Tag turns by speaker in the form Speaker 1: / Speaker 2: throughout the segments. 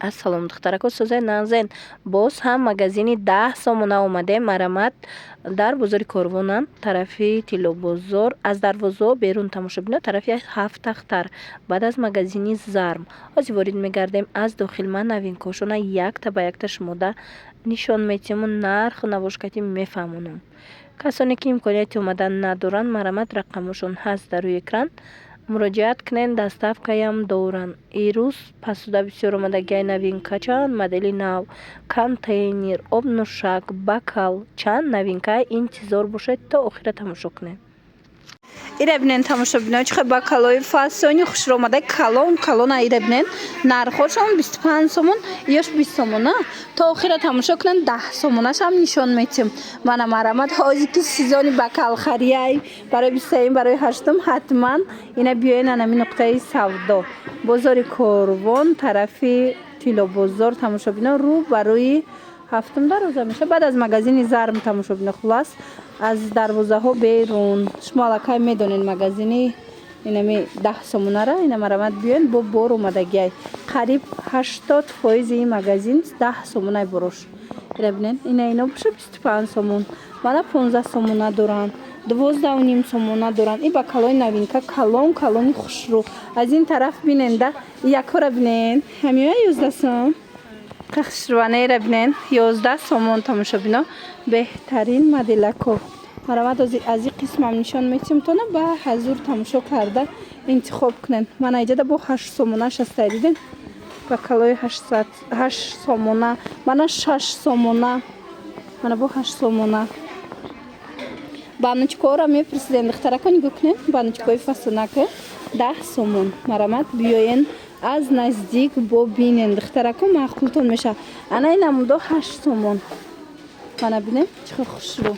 Speaker 1: Ассалом духтарако, сӯзаи назен. Боз ҳам магазини 10 сомона омадем. Марамат дар бозори Корвонан, тарафи Тиллобозор. Аз дарвозао берун тамошобино, тарафи 7 тахтар. Баъд аз магазини Зарм ҳозир ворид мегардем. Аз дохил ман навинкошона якта ба якта шумода нишон метиҳаму нарху навошкатӣ мефаҳмонам. Касоне ки имконияти омадан надоранд, марамат рақамошон ҳаст дар рӯи экран. муроҷиат кунед, доставкаям доранд. Ирӯз пасуда бисёр омадагиҳои новинка, чанд модели нав, контейнер, обнӯшак, бокал, чанд новинка. Интизор бошед то охира тамошо кунед. Ира бинен тамошобинои чихел бокалои фасони хушромада калон ира бинен нархошон 25 сомон ёш 20 сомона то охира тамошо кунен. 10 сомонашам нишон метиҳам. Мана марамат ҳозир ки сезони бокалхарияй барои 23 барои 8 ҳатман ина биёен анами нуқтаи савдо бозори Корвон тарафи Тиллобозор тамошобино рӯ барои 7 дароза меша. Баъд аз магазини Зарм тамошобино. хулас аз дарвозаҳо берун шумо аллакай медонед магазини инами 10 сомонара ина марамат биёен бо бор омадагиай қариб 80% ин магазин 10 сомонай борош. ира бинен ино боша 25 сомон. Мана 15 сомона доранд, 12.5 сомона доранд. И бокалои новинка калони хушрӯ. Аз ин тараф биненда якора бинен ҳамиёя 11 сом. хушрӯанера бинен 11 сомон тамошобино. беҳтарин моделако марамат аз ин қисмам нишон метиҳам тона ба ҳазур тамошо карда интихоб кунен. мана иҷада бо 8 сомонаш ҳастай дидем. бокалои 8 сомона, мана 6 сомона, мана бо 8 сомона. баночкаора мепурсидем духтарако, нигоҳ кунен. баночкаи фасонака 10 сомон. марамат биёен аз наздик бо бинен духтарако, маъқултон меша. ана ин намудо 8 сомон. мана бинем чихел хушрӯ.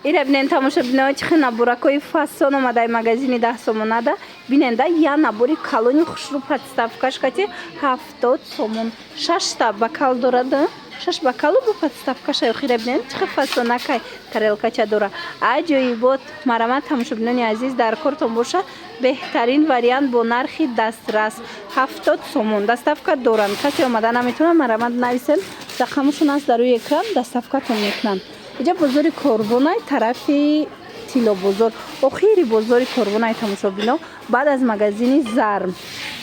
Speaker 1: ира бинен тамошобинои чихел наборакои фасон омадаи магазини 10 сомонада. биненда я набори калони хушрӯ подставкашкати 70 сомон. 6 та бокал дорад. 6 бокалу бо подставкаша охира бинен чихел фасонакай тарелкача дора. аҷоибот. марамат тамошобинони азиз, дар кортон боша беҳтарин вариант бо нархи дастрас 70 сомон. доставка доранд. касе омада наметавонад, марамат нависен, рақамашон аст дар рӯи экран, доставкатон мекунанд. иҷа бозори Корвонай тарафи Тиллобозор. охири бозори Корвонай тамошобино. баъд аз магазини Зарм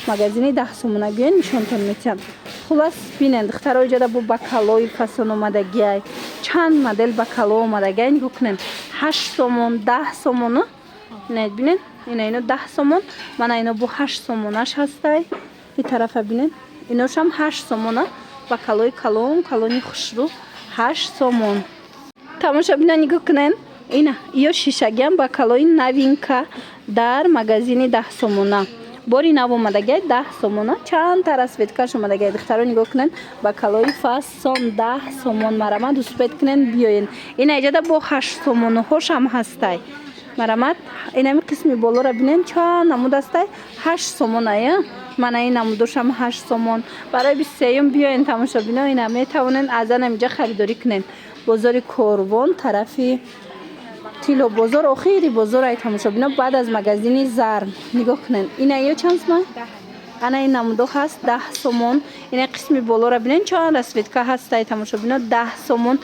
Speaker 1: магазини 10 сомонагиҳо нишонтон метиҳам. хулас бинен духтаро иҷада бо бокалои фасон омадагиай чанд модел бокало омадагиай нигоҳ кунен. 8 сомон, 10 сомон. не бинен ино 10 сомон. мана ино бо 8 сомонаш ҳастай. и тарафа бинен иношам 8 сомона. бокалои калони хушрӯ 8 сомон. тамошобино нигоҳ кунен. ина ё шишагиам бокалои новинка дар магазини 10 сомона. бори нав омадагиай 10 сомона. чанд та расветкаш омадагиай духтаро нигоҳ кунен. бокалои фасон 10 сомон. марамат дуспет кунен биёен. ина иҷада бо 8 сомонаҳошам ҳастай. марамат инами қисми болора бинен чанд намуд ҳастай 8 сомоная. мана ин намудошам 8 сомон. барои 23 биёен тамошобино ина метавонен аз анамиҷа харидорӣ кунен. бозори Корвон тарафи Тиллобозор охири бозорай тамошобино. баъд аз магазини Зарм нигоҳ кунен. ина ё чанд сомон? ана ин намудо ҳаст 10 сомон. ина қисми болора бинен чанд расветка ҳастай тамошобино 10 сомон.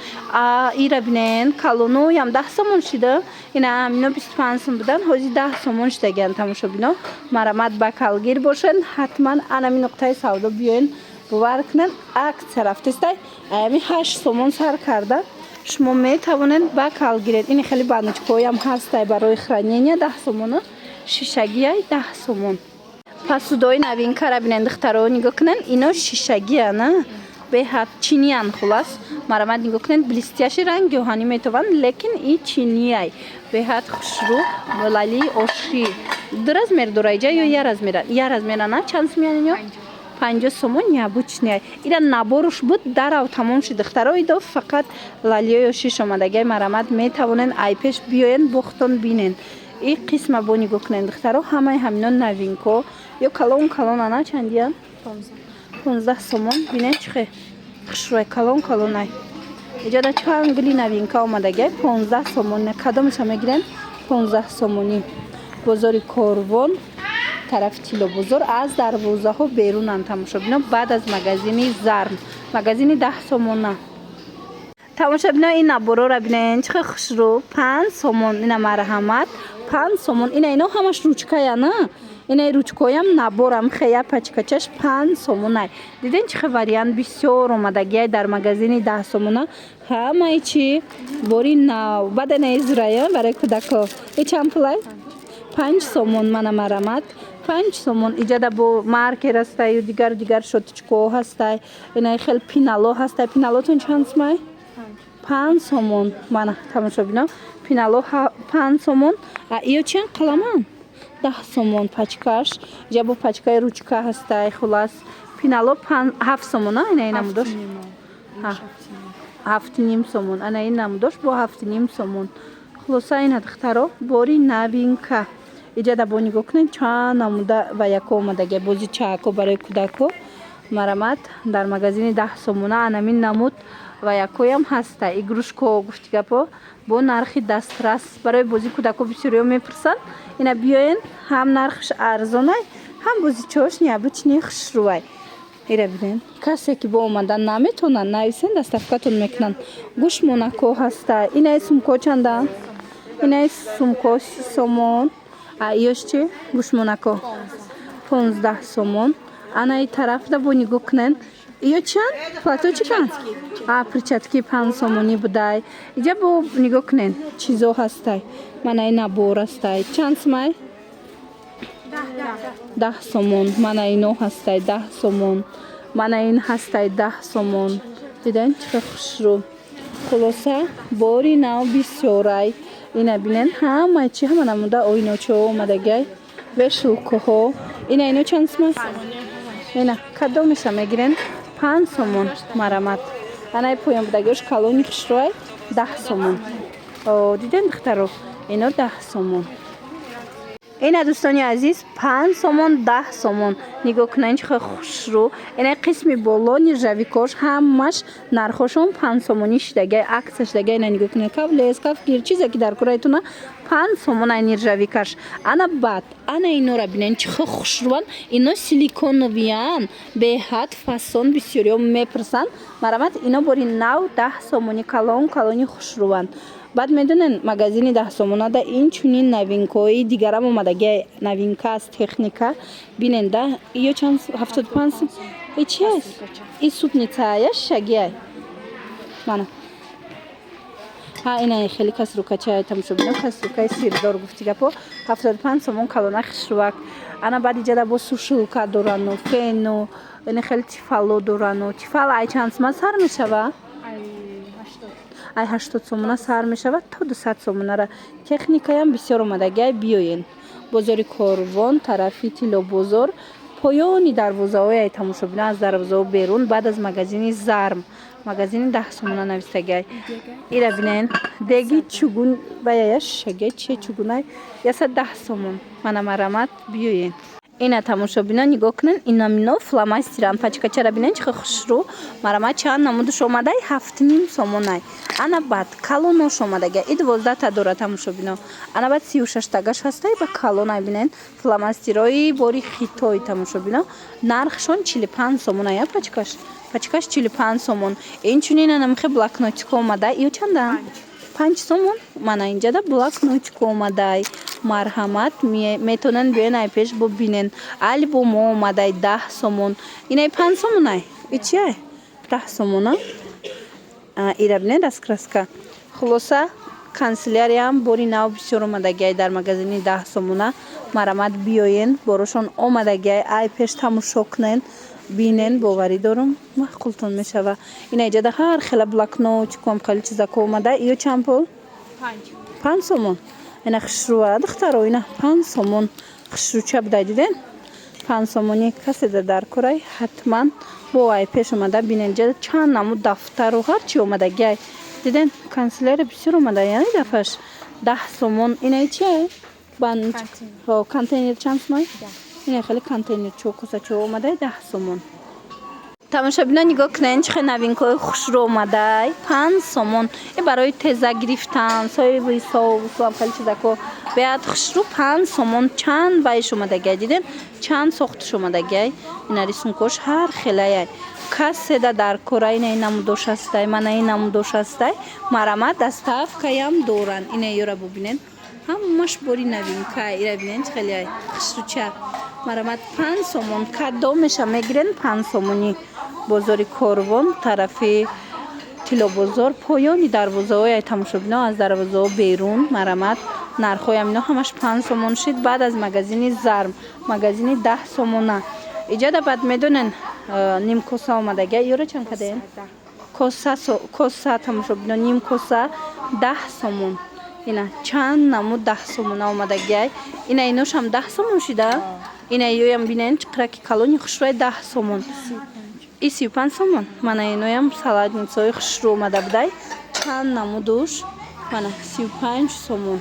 Speaker 1: ира бинен калоноям 10 сомон шида. ина амино 25 сомон будан, ҳозир 10 сомон шидагиан тамошобино. марамат бокалгир бошен, ҳатман анами нуқтаи савдо биёен бовар кунен. аксия рафтестай ами 8 сомон сар карда шумо метавонед бокал гиред. ин хеле баночкаҳоям ҳастай барои хранения 10 сомона. шишагияй 10 сомон. посудои новинкара бинен духтаро нигоҳ кунен. ино шишагияна беҳад чиниян. хулас марамат нигоҳ кунен. блестящий ранг гиёҳанӣ метавон, лекин и чинияй беҳад хушрӯ лали оши. ду размер дора иҷа ё я размерана чанд сомиян ино 50 сомон необычный. ира наборош буд дарав тамом шид духтаро. идо фақат лалиёи ошиш омадагиай марамат метавонен айпеш биёен бохтон бинен. и қисма бо нигоҳ кунен духтаро ҳамаи ҳамино новинко ё калонана чандиян 15 сомон. бинен чихе хушрӯи калонай иҷада чанд гули новинка омадагиай 15 сомон. кадомеша мегирен 15 сомонӣ. бозори Корвон тарафи Тило бозор аз дарвозаҳо берунанд тамошобино баъд аз магазини зарм магазини 10 сомона тамошобино ин наборора бинен чӣ хушрӯ 5 сомон ина марҳамат 5 сомон ина ино ҳамаш ручкая на ина ручкоям наборам хея пачкачаш 5 сомонай диден чӣ вариант бисёр омадагиай дар магазини 10 сомона ҳамаи чӣ бори нав баъда на израя барои кӯдако чанд пулай 5 сомон мана марҳамат 5 сомон иҷада бо маркер ҳастай дигар шотичко ҳастай ина хел пинало ҳастай пиналотон чанд сомай 5 сомон мана тамошобино пинало 5 сомон иё чиан қаламан 10 сомон пачкаш ҷабо пачкаи ручка ҳастай хулас пинало 7 сомон ина намудош 7 сомон ана ин намудош бо 7 сомон хулоса ина духтаро бори навинка иҷада бо нигоҳ кунед чанд намуда ва яко омадаги бози чаако барои кӯдако марҳамат дар магазини 10 сомона анамин намуд ва якоям ҳаста игрушко гуфтигапо бо нархи дастрас барои бозии кӯдако бисёриҳо мепурсанд ина биёен ҳам нархш арзонай ҳам бозичааш необычни хушрӯай ира бинен касе ки бо омадан наметонанд нависен доставкатон мекунанд гӯш монако ҳаста инаи сумко чанда инаи сумко 30 сомон иёш чи гӯш монако 15 сомон анаи тарафда бо нигоҳ кунен иё чанд плато чикан перчатки 5 сомонӣ будай иҷа бо нигоҳ кунен чизо ҳастай манаи набор ҳастай чанд сомай 10 сомон мана ино ҳастай 10 сомон мана ин ҳастай 10 сомон диден чӣ хушрӯ хулоса бори нав бисёрай ина бинен ҳамаи чи ҳама намуда ойночаҳо омадагиай вешулкоҳо ина ино чанд сомай ина кадомеша мегирен 5 сомон марҳамат анаи поён будагиош калони хушрӯай 10 сомон диден духтаро ино 10 сомон ина дӯстони азиз 5 сомон 10 сомон нигоҳ кунед чӣ хушрӯ ина қисми боло ниржавикош ҳамаш нархошон 5 сомонӣ шидагай акса шидагай ина нигоҳ кунед кавлес кавгир чизе ки дар кораитона 5 сомон ай ниржавикаш ана баъд ана инора бинен чӣ хушрӯан ино силиконовиян беҳад фасон бисёриҳо мепурсанд марҳамат ино бори нав 10 сомонӣ калони хушрӯанд баъд медонен магазини 10 сомонада инчунин новинкаҳои дигарам омадагиай новинка аст техника биненда иё чанд 75 сом чи аст и супницая шагиай мана ина хели касрукача тамошобино касрукаи сирдор гуфтигапо 75 сомон калона хушрӯак ана баъд иҷада бо сушилка дорану фену ина хели тифало дорану тифал ай чанд сома сар мешава ай 80 сомона сар мешавад то 200 сомонара техникаям бисёр омадагиай биёен бозори корвон тарафи Тило бозор поёни дарвозаҳои ай тамошобино аз дарвозаҳо берун баъд аз магазини зарм магазини 10 сомона навистагиай ира бинен деги чугун баяя шаге че чугунай яса 10 сомон мана марҳамат биёен ина тамошобино нигоҳ кунен инамино фломастеран пачкачара бинен чӣ хушрӯ марҳамат чанд намудаш омадай 7 сомонай ана баъд калонош омадагиай и 12 та дора тамошобино ана баъд 36 тагаш ҳастай ба калонай бинен фломастерои бори хитой тамошобино нархшон 45 сомонай пачкаш 45 сомон инчунин анамихе блокнотик омадай иё чанда 5 сомон мана инҷада блокнотик омадай марҳамат метонанд биёен ай пеш бубинен альбомо омадай 10 сомон инай 5 сомонай ичиай 10 сомона ира бинен раскраска хулоса канцелярияам бори нав бисёр омадагиай дар магазини 10 сомона марҳамат биёен борошон омадагиай ай пеш тамошо кунен бинен боварӣ дорум маъқултон мешава ина иҷада ҳар хела блокнотиком хели чизако омадай иё чанд пул 5 сомон ина хушрӯа духтаро ина 5 сомон хушрӯча будай диден 5 сомонӣ каседа дар корай ҳатман бо ай пеш омада бинен иҷада чанд намуд дафтару ҳарчи омадагиай диден канцелярия бисёр омадай яъни дафаш 10 сомон ина чиай контейнер чанд сомай ина хели контейнерчо косачо омадай 10 сомон тамошобино нигоҳ кунед чӣ новинкаҳои хушрӯ омадай 5 сомон барои теза гирифтан соҳиби соусу ҳам хели чизако беҳад хушрӯ 5 сомон чанд байш омадагай диден чанд сохтуш омадагай ина рисункош ҳар хелаяй касседа дар кора ина намудош ҳастай мана ин намудош ҳастай марамат доставкаям доранд ина ёра бубинен ҳамаш бори новинка ира бинен хелаяй хушрӯча марамат 5 сомон кадомеша мегирен 5 сомони бозори Корвон тарафи тилобозор поёни дарвозаҳои тамошобино аз дарвозаҳо берун марамат нархҳоям ино ҳамаш 5 сомон шид баъд аз магазини зарм магазини 10 сомона иҷода бад медонен ним коса омадага ёра чанд кадаен коса тамошобино ним коса 10 сомон ина чанд намуд 10 сомона омадагай ина иношам 10 сомон шида ина ёям бинен чиқраки калони хушрӯи 10 сомон и 35 сомон мана иноям салатницаҳои хушрӯ омада будай чанд намудуш мана 35 сомон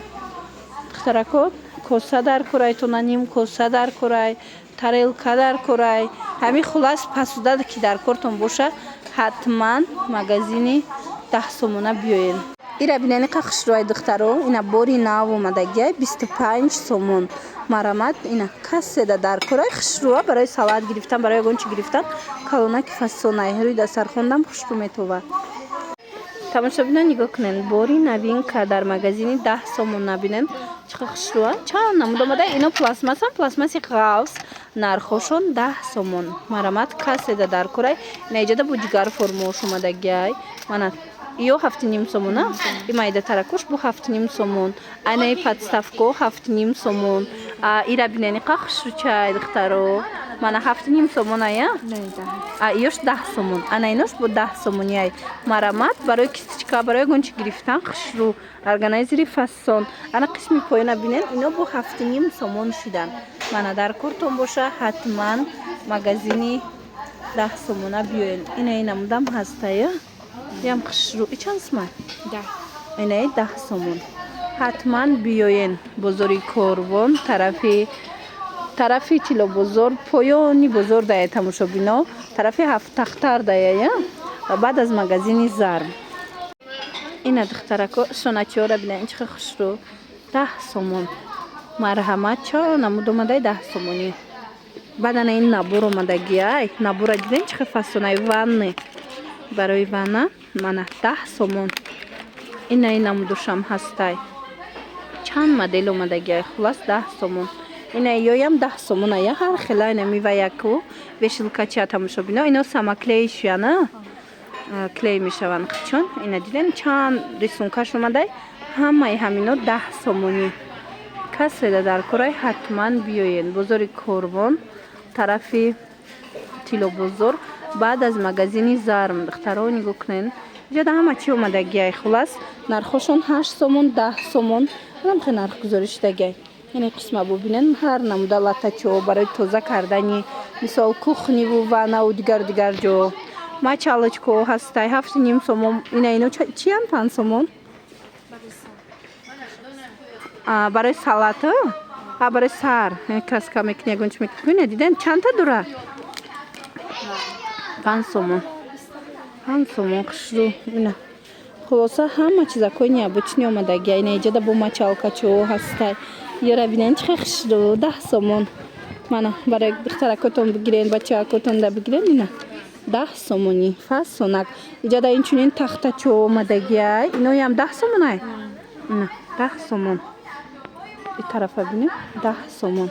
Speaker 1: духтарако коса дар курай тона ним коса дар курай тарелка дар курай ҳами хулас пасуда ки дар кортон боша ҳатман магазини 10 сомона биёен ира бинени қа хушрӯи духтаро ина бори нав омадагиай 25 сомон марамат ина касседа дар курай хушрӯа барои салат гирифтан барои ягон чи гирифтан калонаки фасонай рӯи дастархондам хушрӯ метова тамошобино нигоҳ кунен бори новинка дар магазини 10 сомон набинен чиқа хушрӯа чанд намуд омада ино пластмассан пластмаси ғавс нархошон 10 сомон марамат касседа дар курай ина иҷода бу ҷигар формош омадагиай мана ё 7,5 сомона и майда таракуш бу 7,5 сомон анаи подставко 7,5 сомон ира бинени қа хушрӯчай духтаро мана 7,5 сомона я ёш 10 сомон ана инош бу 10 сомонияй марамат барои кистичка барои гончи гирифтан хушрӯ органайзери фасон ана қисми поёна бинен ино бу 7,5 сомон шидан мана дар кортон боша ҳатман магазини 10 сомона биёен ина инамудам ҳастая ям хушрӯ и чанд сомон инаи 10 сомон ҳатман биёен бозори Корвон тарафи тилобозор поёни бозор дая тамошобино тарафи ҳафттахтар дая баъд аз магазини зарм ина духтарако шоначиҳора бинен чиха хушрӯ 10 сомон марҳамат чо намуд омадай 10 сомони баъд ана ин набур омадагиай набура диден чиха фасонай ванне барои ванна мана 10 сомон ина ин намудушам ҳастай чанд модел омадагиай хулас 10 сомон ина ёям 10 сомона я ҳар хела ина миваяку вешилкача тамошобино ино самоклеишяна клей мешаванд хичон ина диден чанд рисункаш омадай ҳамаи ҳамино 10 сомони касседа дар курай ҳатман биёен бозори Корвон тарафи тилобозор баъд аз магазини зарм духтаро нигоҳ кунен иҷода ҳама чи омадагиай хулас нархошон 8 сомон 10 сомон рамхе нарх гузорӣ шидагиай яъне қисма бубинен ҳар намуда латачо барои тоза кардани мисол кухниву ваннаву дигар ҷо мачалочко ҳастай 7,5 сомон ина ино чиян 5 сомон барои салата барои сар краска мекунӣ ягон чи мекунӣ диден чандта дура 5 сомон хушрӯ ина хулоса ҳама чизакои необычни омадагиай ина иҷода бо мачалкачо ҳастай ёра бинен чиха хушрӯ 10 сомон мана барои духтаракотон бигирен бачаакотон да бигирен ина 10 сомони фасонак иҷода инчунин тахтачо омадагиай иноям 10 сомонай ина 10 сомон и тарафа бинен 10 сомон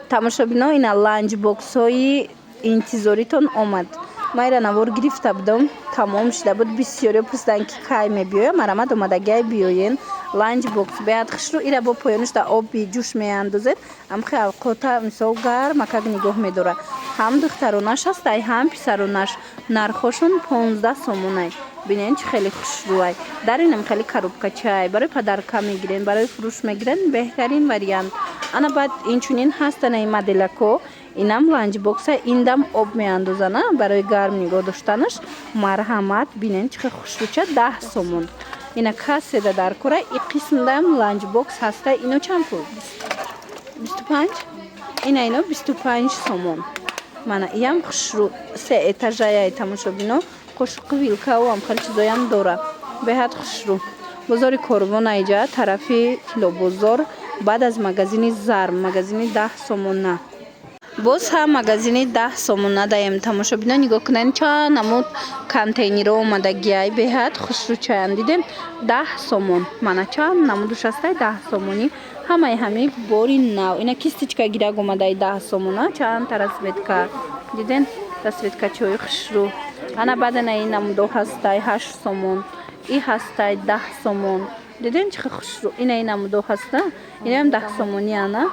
Speaker 1: тамошобино ина ланчбоксҳои интизоритон омад майра навор гирифта будам тамом шуда буд бисёре пурсиданд ки кай мебиёя марамат омадагиай биёен ланчбокс беҳад хушрӯ ира бо поёнишда оби ҷӯш меандозед амхе алқота мисол гарм акак нигоҳ медора ҳам духтаронаш ҳастай ҳам писаронаш нархошон 15 сомонай бинен чи хеле хушрӯай дар инам хеле коробкачай барои падарка мегирен барои фурӯш мегирен беҳтарин вариант ана баъд инчунин ҳастанаи моделако инам ланчбокса индам об меандозана барои гарм нигоҳ доштанаш марҳамат бинен чиха хушрӯча 10 сомон ина касседа дар кора и қисмдам ланчбокс ҳастай ино чанд пул 25 ина ино 25 сомон мана иям хушрӯ се этажаяй тамошобино қошуқи вилкаву амхал чизоям дора беҳад хушрӯ бозори Корвон айҷа тарафи Тилобозор баъд аз магазини Зарм, магазини 10 сомона. боз ҳам магазини 10 сомона даем тамошобино нигоҳ кунед чанд намуд контейнерҳо омадагиай беҳад хушрӯчаянд дидем 10 сомон мана чанд намудуш астай 10 сомонӣ ҳамаи ҳами бори нав ина кистичка гирак омадаи 10 сомона чанд та расветка диден расветкачои хушрӯ ана баъдана ин намудо ҳастай 8 сомон и ҳастай 10 сомон диден чӣ хушрӯ ина ин намудо ҳаста инаам 10 сомонӣ ана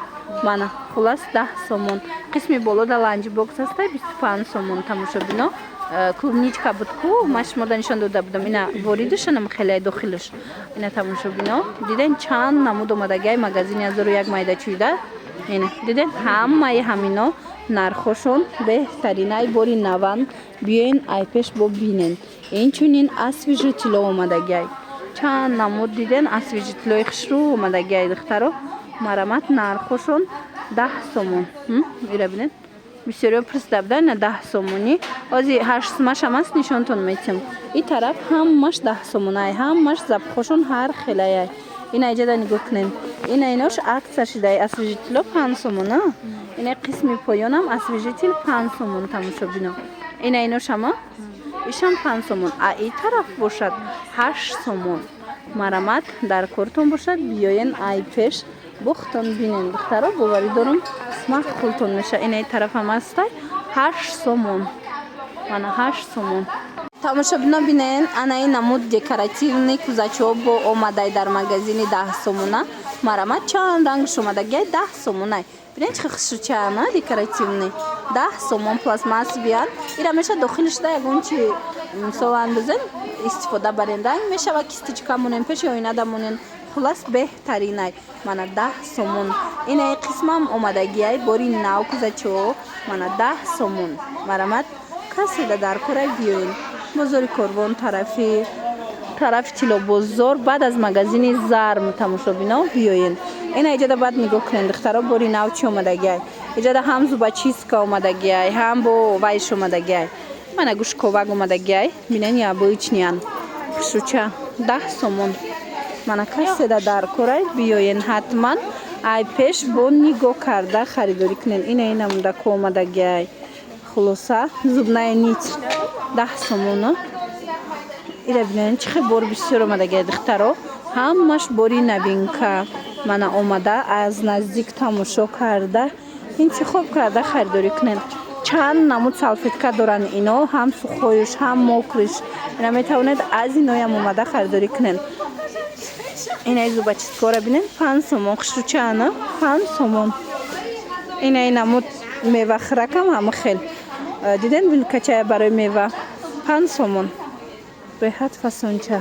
Speaker 1: мана хулас 10 сомон қисми болода ланҷи бокс ҳастай 25 сомон тамошобино клубничка будку ма шумода нишон дода будам ина воридушанам хеле дохилуш ина тамошобино диден чанд намуд омадагиай магазини 1001 майдачӯйда ина диден ҳамаи ҳамино нархошон беҳтаринай бори наван биёин айпеш бо бинен инчунин асвижи тилло омадагиай чанд намуд диден асвижи тиллои хушрӯ омадагиай духтаро марамат нархошон 10 сомон ира бинед бисёриё пурсида буданд ина 10 сомонӣ ози 8 сомаш ҳам аст нишонтон метем и тараф ҳамаш 10 сомонай ҳамаш запхошон ҳар хелаяй ина иҷада нигоҳ кунед ина инош аксашидай асвежитило 5 сомона ина қисми поёнам асвежитил 5 сомон тамошобино ина иношама ишам 5 сомон а и тараф бошад 8 сомон марамат дар кортон бошад биёен ай пеш бухтон бинен духтаро боварӣ дорум смак хултон меша инаи тарафам астай 8 сомон мана 8 сомон тамошобино бинен анаи намуд декоративни кузачаҳо бо омадай дар магазини 10 сомона марамат чанд рангш омадагиай 10 сомонай бинен чӣ хушрӯчаана декоративни 10 сомон пластмассовиян ира меша дохилишда ягон чи мисолан бизен истифода барен ранг мешава кистичка монен пеш оинада монен хулас беҳтаринай мана 10 сомон инаи қисмам омадагиай бори нав кузачаҳо мана 10 сомон марамат касида дар корай биёин бозори Корвон тарафи Тилобозор баъд аз магазини Зарм тамошобино биёин ина иҷада баъд нигоҳ кунед духтаро бори нав чӣ омадагиай иҷада ҳам зубачистка омадагиай ҳам бо вайш омадагиай мана гӯшковак омадагиай бинен яблычниян хушрӯча 10 сомон мана каседа дар корай биёен ҳатман ай пеш бо нигоҳ карда харидорӣ кунед ина намудаку омадагиай хулоса зубнаи нит 10 сомона ира бинен чихе бор бисёр омадагиай духтаро ҳамаш бори навинка мана омада аз наздик тамошо карда интихоб карда харидорӣ кунед чанд намуд салфетка доранд ино ҳам сухоюш ҳам мокриш ина метавонед аз иноям омада харидорӣ кунед инаи зубачисткора бинен 5 сомон хушрӯчаана 5 сомон инаи намуд мева хӯракам ҳама хел диден вилкачая барои мева 5 сомон беҳад фасонча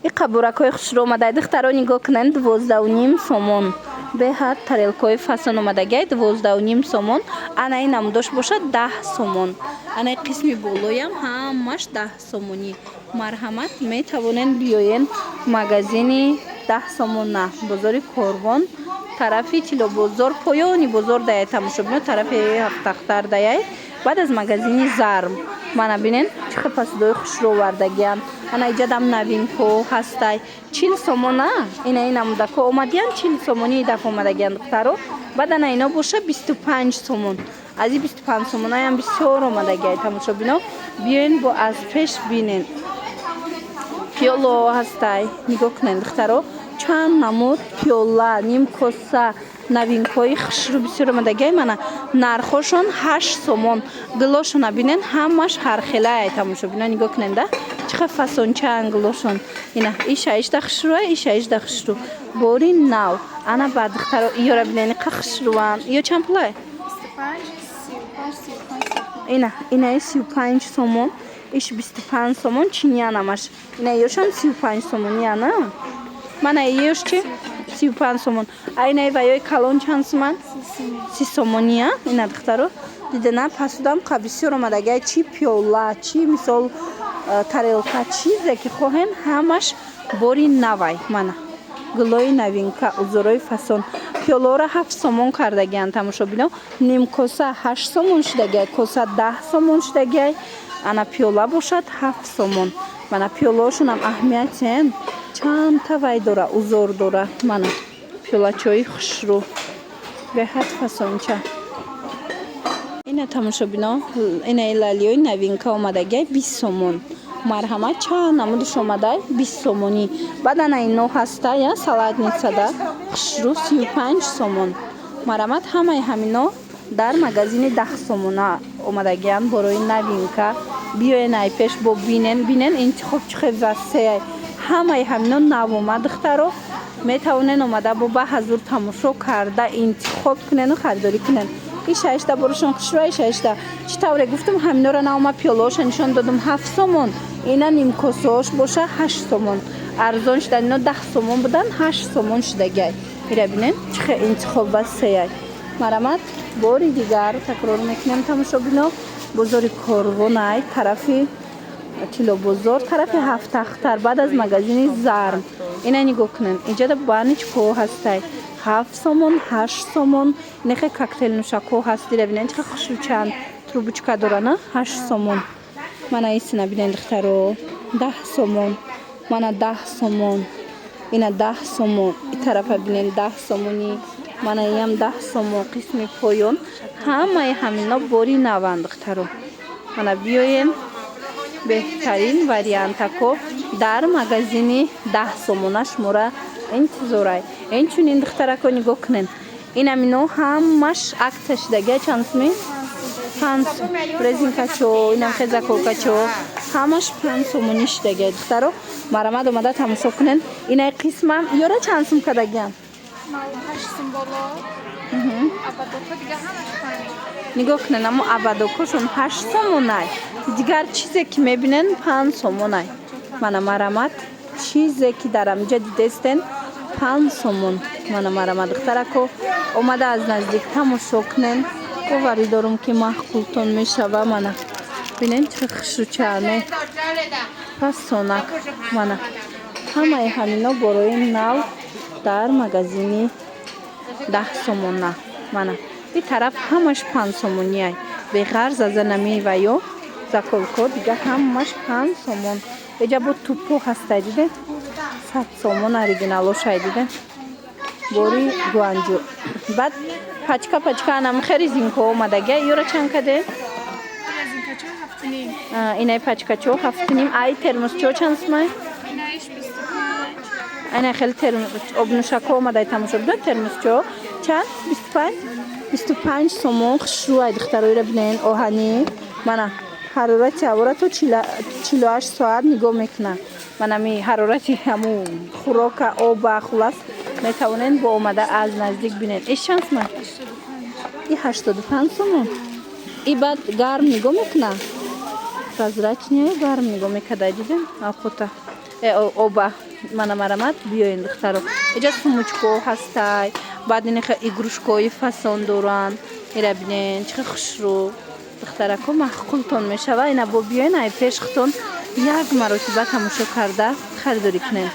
Speaker 1: и қабуракҳои хушрӯ омадаи духтаро нигоҳ кунед 12.5 сомон беҳад тарелкаҳои фасон омадагиай 12.5 сомон анаи намудош бошад 10 сомон анаи қисми болоям ҳамаш 10 сомонӣ марҳамат метавонен биёен магазини 10 сомона бозори Корвон тарафи Тилобозор поёни бозор даяй тамошобино тарафи ҳафтахтар даяй баъд аз магазини Зарм мана бинен чихе пасидои хушрӯ овардагиам ана иҷадам навинко ҳастай 40 сомона ина ин намудако омадиян 40 сомонӣ дафъ омадагиан духтаро баъд ана ино боша 25 сомон аз и 25 сомонаям бисёр омадагиай тамошобино биёен бо аз пеш бинен пиёло ҳастай нигоҳ кунед духтаро чанд намуд пиёла нимкоса навинкои хушрӯ бисёр омадагиай мана нархошон 8 сомон гилошона бинен ҳамаш ҳархелаай тамошобино нигоҳ куненда чихе фасончаан гилошон ина иша ишда хушрӯа иша ишда хушрӯ бори нав ана ба духтаро иёра бинени қа хушрӯан ё чанд пулай ина инаи 35 сомон иш 25 сомон чиниянамаш ина ёшам 35 сомонияна мана ёш чи 35 сомон айнаи ваёи калон чанд сомон 30 сомония ина духтаро дидена пасудам қа бисёр омадагиай чи пиёла чи мисол тарелка чизе ки хоҳен ҳамаш бори навай мана гулои навинка узорои фасон пиёларо 7 сомон кардагиан тамошобино нимкоса 8 сомон шудагиай коса 10 сомон шудагиай ана пиёла бошад 7 сомон мана пиёлаашонам аҳамиятен чандта вай дора узор дора мана пиёлачаҳои хушрӯ беҳад фасонча. Ина тамошобино ина лалиёи новинка омадагия 20 сомон марҳамат чанд намудаш омадай 20 сомонӣ. Баъд ана ино ҳаста я салатницада хушрӯ 35 сомон марҳамат. ҳамаи ҳамино дар магазини 10 сомона омадагиянд борои новинка. биёен ай пеш бо бинен интихоб чӣ хел васеай. ҳамаи ҳамино нав омад духтаро метавонен омада бо ба ҳазур тамошо карда интихоб кунену харидорӣ кунен. И шашта борошон хушрӯи шашта чӣ тавре гуфтам ҳаминора наома пиёлаоша нишон додам 7 сомон. ина нимкосаош боша 8 сомон арзон шуда. ино 10 сомон будан 8 сомон шудагиай. ира бинен чӣ хел интихоб васеай марҳамат. бори дигар такрор мекунем тамошобино бозори корвонай тарафи тилобозор тарафи ҳафтахтар баъд аз магазини зарм. ина нигоҳ кунен инҷода баничкаҳо ҳастай 7 сомон 8 сомон. нехе коктейл нӯшакҳо ҳаст. ира бинен чӣ хел хушрӯчанд трубочка дорана 8 сомон. мана исина бинен духтаро 10 сомон мана 10 сомон ина 10 сомон. и тарафа бинен 10 сомонӣ мана иам 10 сомон. қисми поён ҳамаи ҳамино бори наванд духтаро. мана биёен беҳтарин вариантако дар магазини 10 сомона шумора интизорай. инчунин духтарако нигоҳ кунен инамино ҳамаш акция шудагия чанд суми 5 резинкачо инам хезаколкачо ҳамаш 5 сомонӣ шудагия духтаро марҳамат. омада тамошо кунен инаи қисмам ёра чанд сум кадагиян
Speaker 2: 8 сум боло абадоко дига ҳамаш 5.
Speaker 1: нигоҳ кунен аммо абадокошон 8 сомонай дигар чизе ки мебинен 5 сомонай. мана марҳамат чизе ки дар амҷа дидестен 5 сомон. мана марҳамат духтарако омада аз наздик тамошо кунен. боварӣ дорум ки маҳқултон мешава. мана бинен чӣ хушрӯчаане фасонак. мана ҳамаи ҳамино борои нав дар магазини 10 сомона. мана и тараф ҳамаш 5 сомониай беғарз азанамива ё заколко дига ҳамаш 5 сомон. эҷа бо тупо ҳастай диде 100 сомон оригиналошай диде бори гуанҷу. баъд пачка анамихе резинка омадагия ёра чанд каде
Speaker 2: резинкачо 7.5.
Speaker 1: инаи пачкачо 7.5. ай термосчо чанд сумай
Speaker 2: инаиш 25.
Speaker 1: айна хеле обнӯшакҳо омадай тамошо бидон. термосчо чанд 25 сомон хушрӯай духтароира бинен оҳанӣ. мана ҳарорати ҳаворато 48 соат нигоҳ мекунад. мана ми ҳарорати ҳаму хӯрока оба хулас метавонен бо омада аз наздик бинен. иш чанд сумай и 85 сомон. и баъд гарм нигоҳ мекунад прозрачне гарм нигоҳ мекардай дидем алхота оба. мана марҳамат биёен духтаро эҷа сумучкаҳо ҳастай. баъд инеха игрушкаҳои фасон доранд. ира бинен чӣ хел хушрӯ духтарако маҳқултон мешава. ина бо биёен ай пешхтон як маротиба тамошо карда харидорӣ кунем.